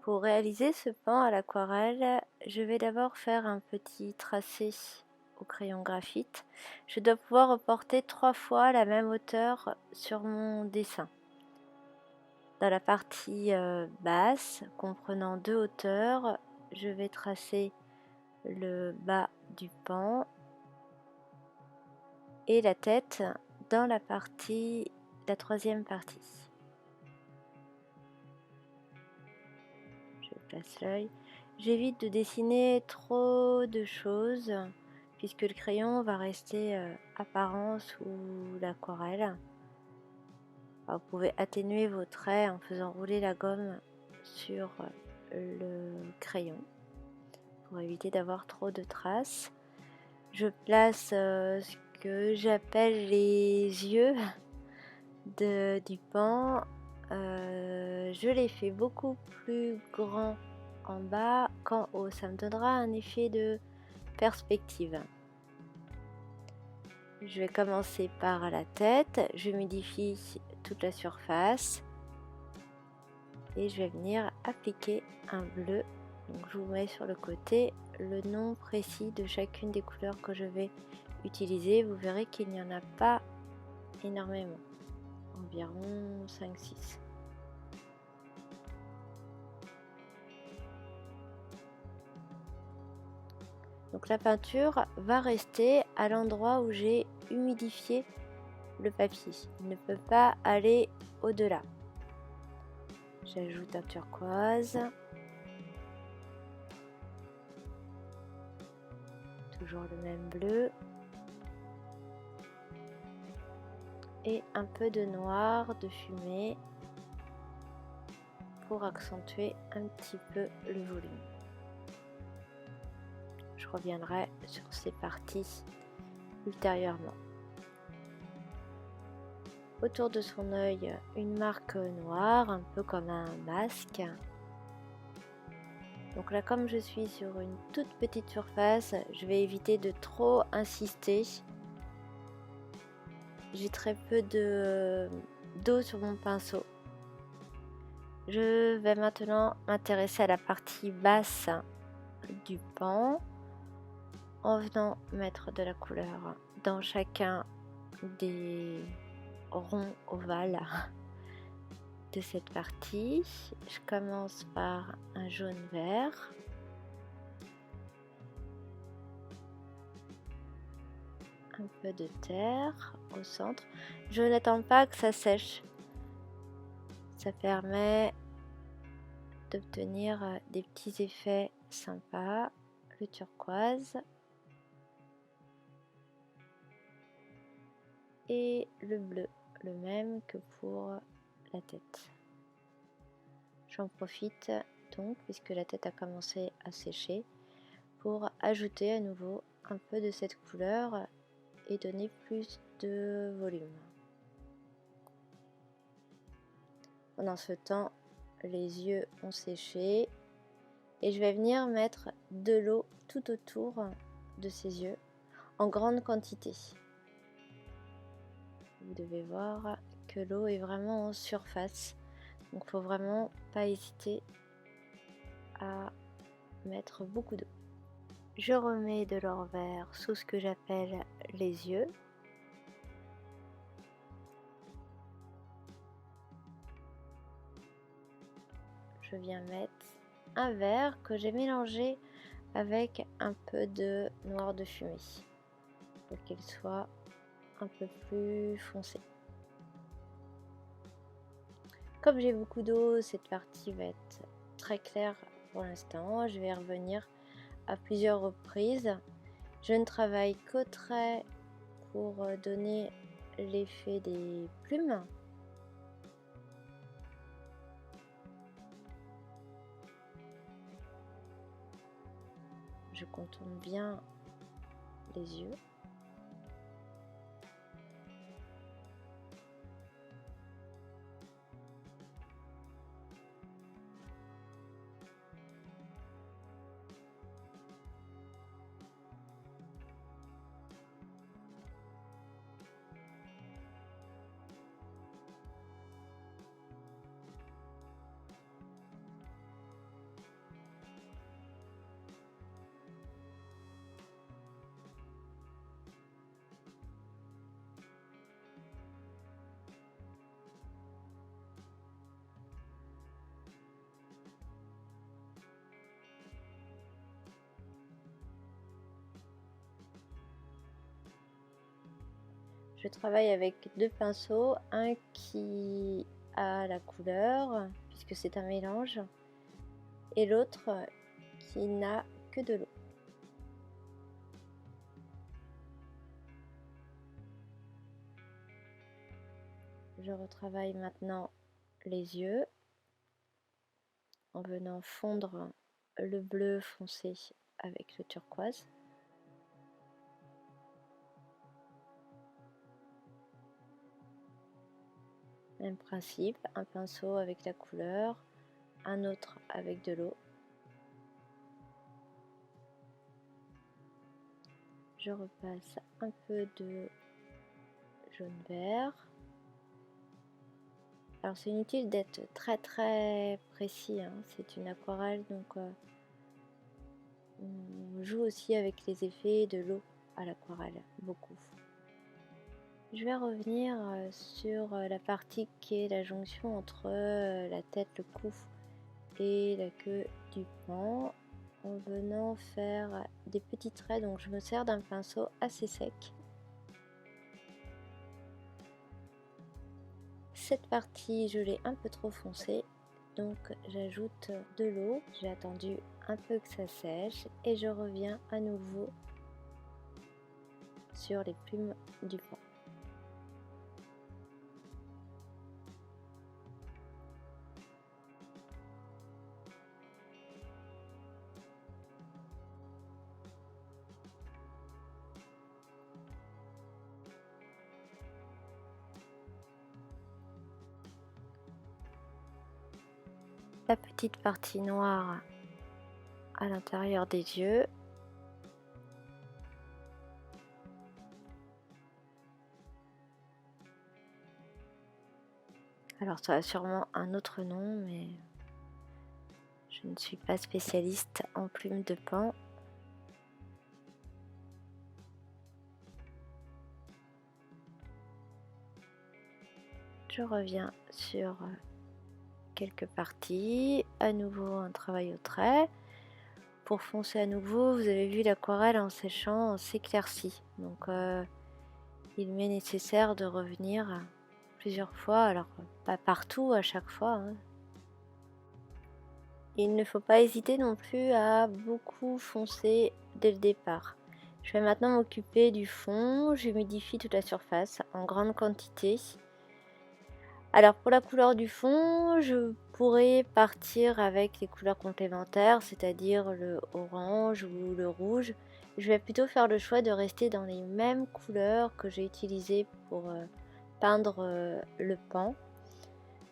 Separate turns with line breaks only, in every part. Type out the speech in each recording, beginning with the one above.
Pour réaliser ce pan à l'aquarelle, je vais d'abord faire un petit tracé au crayon graphite. Je dois pouvoir reporter 3 fois la même hauteur sur mon dessin. Dans la partie basse, comprenant 2 hauteurs, je vais tracer le bas du pan et la tête dans la troisième partie. Je place l'œil. J'évite de dessiner trop de choses puisque le crayon va rester apparent sous l'aquarelle. Vous pouvez atténuer vos traits en faisant rouler la gomme sur le crayon pour éviter d'avoir trop de traces. Je place ce que j'appelle les yeux du pan. Je les fais beaucoup plus grands en bas qu'en haut. Ça me donnera un effet de perspective. Je vais commencer par la tête. Je modifie toute la surface. Et je vais venir appliquer un bleu. Donc je vous mets sur le côté le nom précis de chacune des couleurs que je vais utiliser. Vous verrez qu'il n'y en a pas énormément. Environ 5-6. Donc la peinture va rester à l'endroit où j'ai humidifié le papier. Il ne peut pas aller au-delà. J'ajoute un turquoise. Toujours le même bleu. Et un peu de noir, de fumée, pour accentuer un petit peu le volume. Je reviendrai sur ces parties ultérieurement. Autour de son œil, une marque noire, un peu comme un masque. Donc là, comme je suis sur une toute petite surface, je vais éviter de trop insister. J'ai très peu d'eau sur mon pinceau. Je vais maintenant m'intéresser à la partie basse du pan en venant mettre de la couleur dans chacun des ronds ovales de cette partie. Je commence par un jaune vert. Un peu de terre au centre. Je n'attends pas que ça sèche. Ça permet d'obtenir des petits effets sympas. Le turquoise. Et le bleu, le même que pour la tête. J'en profite donc, puisque la tête a commencé à sécher, pour ajouter à nouveau un peu de cette couleur et donner plus de volume. Pendant ce temps, les yeux ont séché et je vais venir mettre de l'eau tout autour de ces yeux en grande quantité. Vous devez voir que l'eau est vraiment en surface, donc il ne faut vraiment pas hésiter à mettre beaucoup d'eau. Je remets de l'or vert sous ce que j'appelle les yeux. Je viens mettre un vert que j'ai mélangé avec un peu de noir de fumée pour qu'il soit un peu plus foncé. Comme j'ai beaucoup d'eau, cette partie va être très claire pour l'instant. Je vais revenir à plusieurs reprises. Je ne travaille qu'au trait pour donner l'effet des plumes. Je contourne bien les yeux. Je travaille avec deux pinceaux, un qui a la couleur, puisque c'est un mélange, et l'autre qui n'a que de l'eau. Je retravaille maintenant les yeux en venant fondre le bleu foncé avec le turquoise. Même principe, un pinceau avec la couleur, un autre avec de l'eau. Je repasse un peu de jaune-vert. Alors c'est inutile d'être très précis, hein. C'est une aquarelle, donc on joue aussi avec les effets de l'eau à l'aquarelle, beaucoup. Je vais revenir sur la partie qui est la jonction entre la tête, le cou et la queue du pan, en venant faire des petits traits. Donc je me sers d'un pinceau assez sec. Cette partie, je l'ai un peu trop foncée, donc j'ajoute de l'eau. J'ai attendu un peu que ça sèche et je reviens à nouveau sur les plumes du pan. La petite partie noire à l'intérieur des yeux. Alors ça a sûrement un autre nom, mais je ne suis pas spécialiste en plumes de pan. Je reviens sur quelques parties, à nouveau un travail au trait. Pour foncer à nouveau, vous avez vu l'aquarelle en séchant s'éclaircit. Donc il m'est nécessaire de revenir plusieurs fois, alors pas partout à chaque fois, hein. Il ne faut pas hésiter non plus à beaucoup foncer dès le départ. Je vais maintenant m'occuper du fond. J'humidifie toute la surface en grande quantité. Alors pour la couleur du fond, je pourrais partir avec les couleurs complémentaires, c'est-à-dire le orange ou le rouge. Je vais plutôt faire le choix de rester dans les mêmes couleurs que j'ai utilisées pour peindre le pan.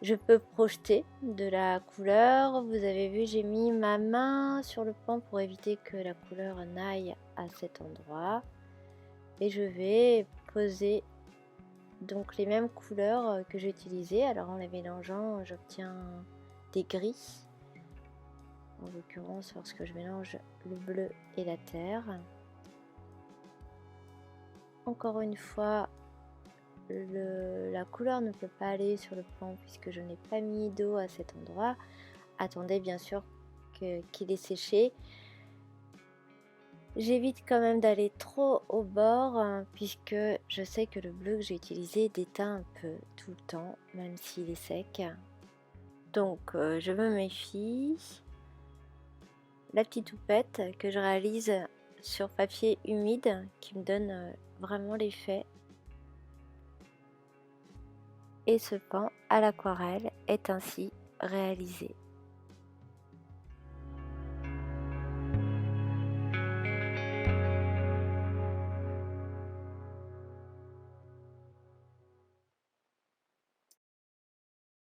Je peux projeter de la couleur. Vous avez vu, j'ai mis ma main sur le pan pour éviter que la couleur n'aille à cet endroit. Et je vais poser donc les mêmes couleurs que j'ai utilisées. Alors en les mélangeant, j'obtiens des gris. En l'occurrence, lorsque je mélange le bleu et la terre. Encore une fois, la couleur ne peut pas aller sur le pan puisque je n'ai pas mis d'eau à cet endroit. Attendez bien sûr qu'il est séché. J'évite quand même d'aller trop au bord puisque je sais que le bleu que j'ai utilisé déteint un peu tout le temps, même s'il est sec. Donc je me méfie. La petite houppette que je réalise sur papier humide qui me donne vraiment l'effet. Et ce pan à l'aquarelle est ainsi réalisé.